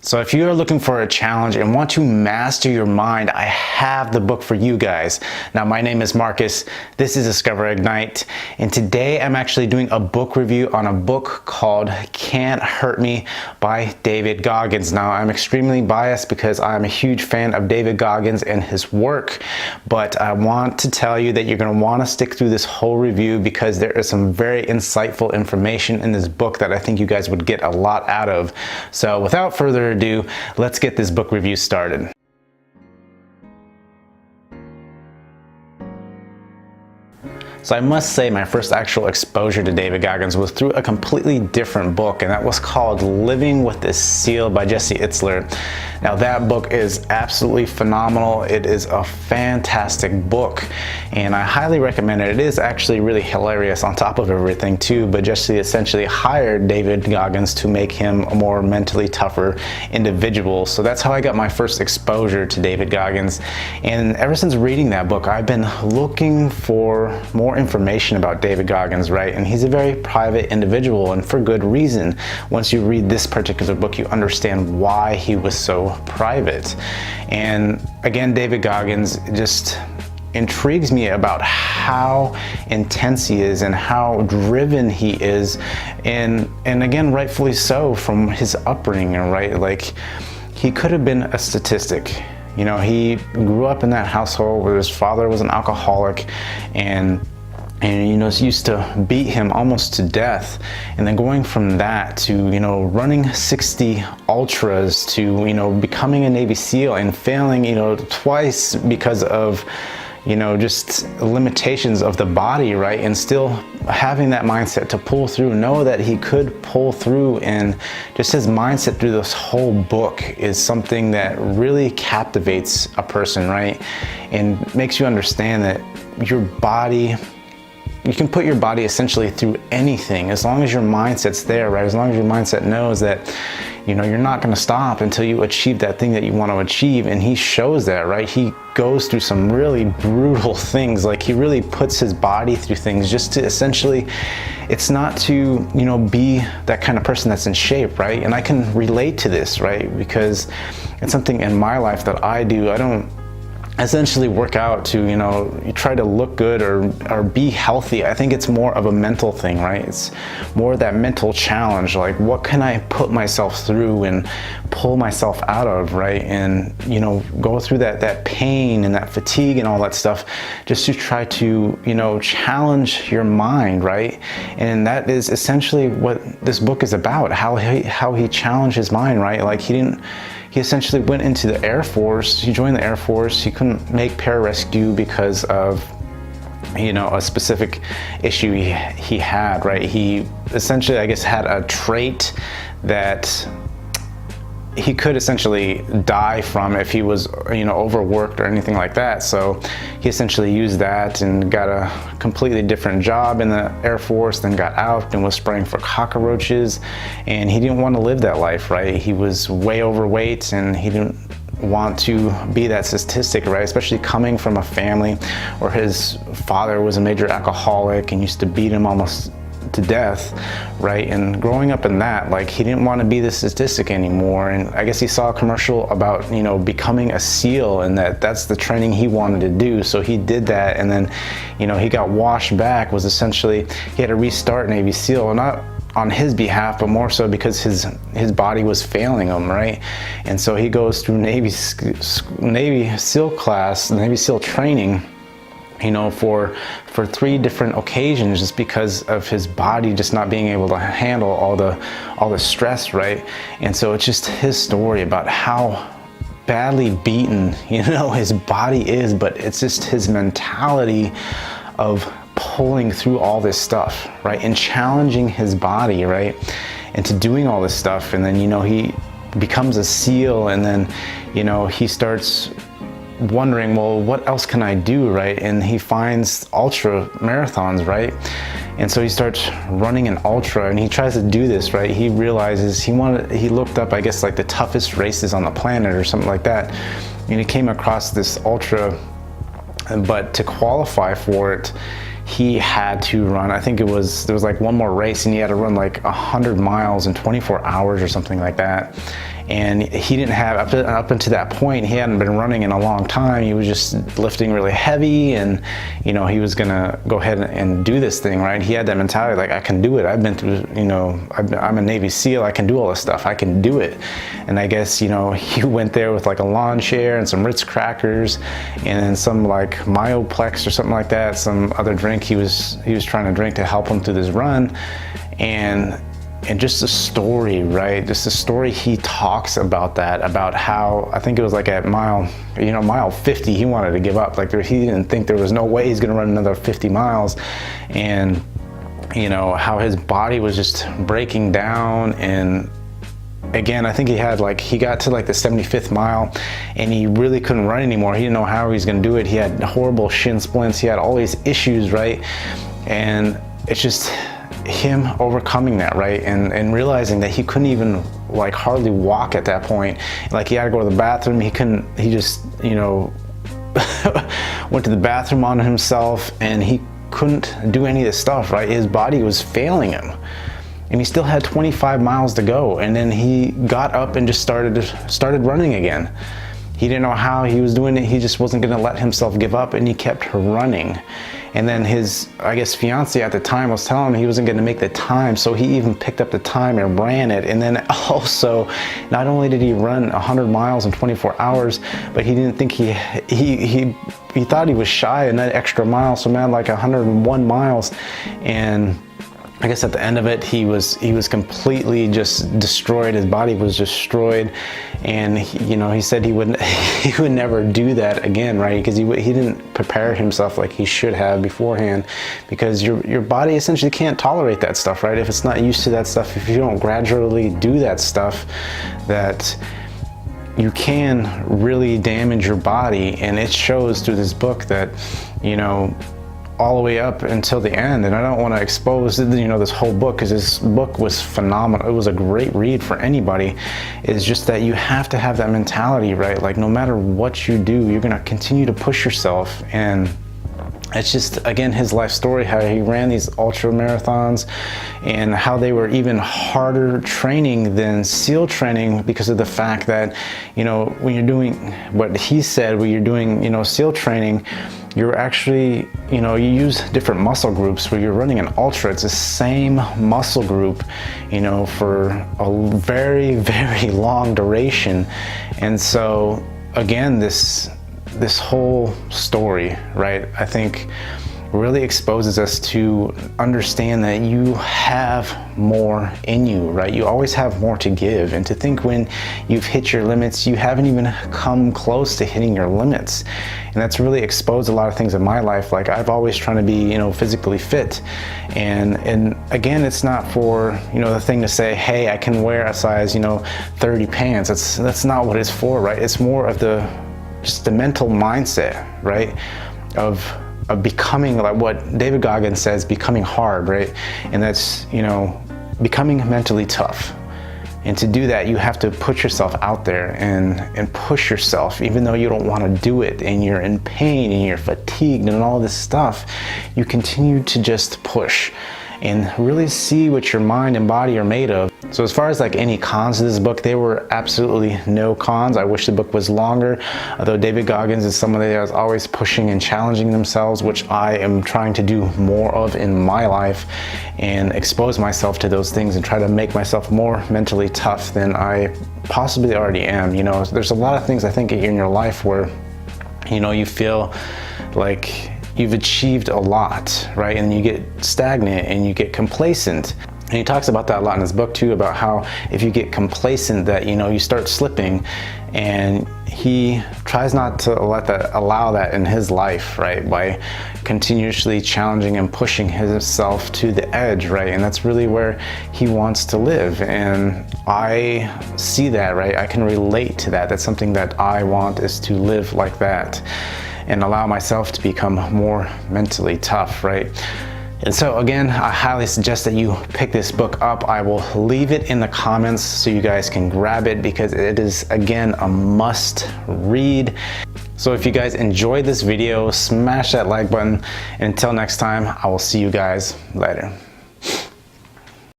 So if you are looking for a challenge and want to master your mind, I have the book for you guys. Now, my name is Marcus. This is Discover Ignite. And today I'm actually doing a book review on a book called Cant Hurt Me by David Goggins. Now, I'm extremely biased because I'm a huge fan of David Goggins and his work, but I want to tell you that you're going to want to stick through this whole review because there is some very insightful information in this book that I think you guys would get a lot out of. So without further ado, let's get this book review started. So I must say my first actual exposure to David Goggins was through a completely different book, and that was called Living with the Seal by Jesse Itzler. Now that book is absolutely phenomenal. It is a fantastic book and I highly recommend it. It is actually really hilarious on top of everything too, but Jesse essentially hired David Goggins to make him a more mentally tougher individual. So that's how I got my first exposure to David Goggins. And ever since reading that book, I've been looking for more information about David Goggins, right? And he's a very private individual, and for good reason. Once you read this particular book, you understand why he was so private. And again, David Goggins just intrigues me about how intense he is and how driven he is, and again, rightfully so, from his upbringing, right? Like, he could have been a statistic. You know, he grew up in that household where his father was an alcoholic and you know, used to beat him almost to death. And then going from that to, you know, running 60 ultras to, you know, becoming a Navy SEAL and failing, you know, twice because of, you know, just limitations of the body, right? And still having that mindset to pull through, know that he could pull through. And just his mindset through this whole book is something that really captivates a person, right? And makes you understand that your body, you can put your body essentially through anything as long as your mindset's there, right? As long as your mindset knows that, you know, you're not going to stop until you achieve that thing that you want to achieve. And he shows that, right? He goes through some really brutal things. Like, he really puts his body through things just to essentially, it's not to, you know, be that kind of person that's in shape, right? And I can relate to this, right? Because it's something in my life that I do. I don't essentially work out to, you know, you try to look good or be healthy. I think it's more of a mental thing, right? It's more that mental challenge, like, what can I put myself through and pull myself out of, right? And, you know, go through that pain and that fatigue and all that stuff just to try to, you know, challenge your mind, right? And that is essentially what this book is about, how he challenged his mind, right? Like, he essentially went into the Air Force. He joined the Air Force. He couldn't make pararescue because of, you know, a specific issue he had, right? He essentially, I guess, had a trait that he could essentially die from if he was, you know, overworked or anything like that. So he essentially used that and got a completely different job in the Air Force, then got out and was spraying for cockroaches. And he didn't want to live that life, right? He was way overweight and he didn't want to be that statistic, right? Especially coming from a family where his father was a major alcoholic and used to beat him almost to death, right? And growing up in that, like, he didn't want to be the statistic anymore. And I guess he saw a commercial about, you know, becoming a SEAL, and that's the training he wanted to do. So he did that, and then, you know, he got washed back. Was essentially, he had to restart Navy SEAL, not on his behalf, but more so because his body was failing him, right? And so he goes through Navy SEAL class, Navy SEAL training, you know, for 3 different occasions, just because of his body just not being able to handle all the stress, right? And so it's just his story about how badly beaten, you know, his body is, but it's just his mentality of pulling through all this stuff, right? And challenging his body, right? Into doing all this stuff. And then, you know, he becomes a SEAL, and then, you know, he starts wondering, well, what else can I do, right? And he finds ultra marathons, right? And so he starts running an ultra, and he tries to do this, right? He realizes he looked up, I guess, like the toughest races on the planet or something like that, and he came across this ultra, but to qualify for it, he had to run, I think there was like one more race, and he had to run like 100 miles in 24 hours or something like that. And he didn't have, up until that point, he hadn't been running in a long time. He was just lifting really heavy, and you know, he was gonna go ahead and do this thing, right? He had that mentality like, I can do it. I've been through, you know, I'm a Navy SEAL. I can do all this stuff. I can do it. And I guess, you know, he went there with like a lawn chair and some Ritz crackers and then some like Myoplex or something like that, some other drink he was trying to drink to help him through this run. And just the story, right? Just the story he talks about that, about how, I think it was like at mile 50, he wanted to give up. Like he didn't think there was no way he's gonna run another 50 miles. And you know, how his body was just breaking down. And again, I think he got to like the 75th mile and he really couldn't run anymore. He didn't know how he was gonna do it. He had horrible shin splints. He had all these issues, right? And it's just him overcoming that, right? And realizing that he couldn't even like hardly walk at that point. Like he had to go to the bathroom. He just, you know, went to the bathroom on himself, and he couldn't do any of this stuff, right? His body was failing him. And he still had 25 miles to go. And then he got up and just started running again. He didn't know how he was doing it. He just wasn't gonna let himself give up, and he kept running. And then his, I guess, fiance at the time was telling him he wasn't gonna make the time, so he even picked up the time and ran it. And then also, not only did he run 100 miles in 24 hours, but he didn't think he thought he was shy in that extra mile, so man, like 101 miles. And I guess at the end of it, he was completely just destroyed. His body was destroyed, and you know, he said he would never do that again, right? Because he didn't prepare himself like he should have beforehand, because your body essentially can't tolerate that stuff, right? If it's not used to that stuff, if you don't gradually do that stuff, that you can really damage your body. And it shows through this book that, you know, all the way up until the end. And I don't want to expose, you know, this whole book, because this book was phenomenal. It was a great read for anybody. It's just that you have to have that mentality, right? Like no matter what you do, you're going to continue to push yourself. And it's just, again, his life story, how he ran these ultra marathons and how they were even harder training than SEAL training, because of the fact that, you know, when you're doing what he said, when you're doing, you know, SEAL training, you're actually, you know, you use different muscle groups. Where you're running an ultra, it's the same muscle group, you know, for a very, very long duration. And so again, this whole story, right, I think really exposes us to understand that you have more in you, right? You always have more to give, and to think when you've hit your limits, you haven't even come close to hitting your limits. And that's really exposed a lot of things in my life. Like I've always trying to be, you know, physically fit, and again, it's not for, you know, the thing to say, hey, I can wear a size, you know, 30 pants. That's not what it's for, right? It's more of just the mental mindset, right, of becoming, like what David Goggins says, becoming hard, right? And that's, you know, becoming mentally tough. And to do that, you have to put yourself out there and push yourself, even though you don't want to do it, and you're in pain and you're fatigued and all this stuff. You continue to just push and really see what your mind and body are made of. So as far as like any cons to this book, there were absolutely no cons. I wish the book was longer, although David Goggins is somebody that is always pushing and challenging themselves, which I am trying to do more of in my life, and expose myself to those things and try to make myself more mentally tough than I possibly already am. You know, there's a lot of things I think in your life where, you know, you feel like you've achieved a lot, right? And you get stagnant and you get complacent. And he talks about that a lot in his book too, about how if you get complacent, that, you know, you start slipping. And he tries not to allow that in his life, right? By continuously challenging and pushing himself to the edge, right? And that's really where he wants to live. And I see that, right? I can relate to that. That's something that I want, is to live like that and allow myself to become more mentally tough, right? And so again, I highly suggest that you pick this book up. I will leave it in the comments so you guys can grab it, because it is, again, a must read. So if you guys enjoyed this video, smash that like button. And until next time, I will see you guys later.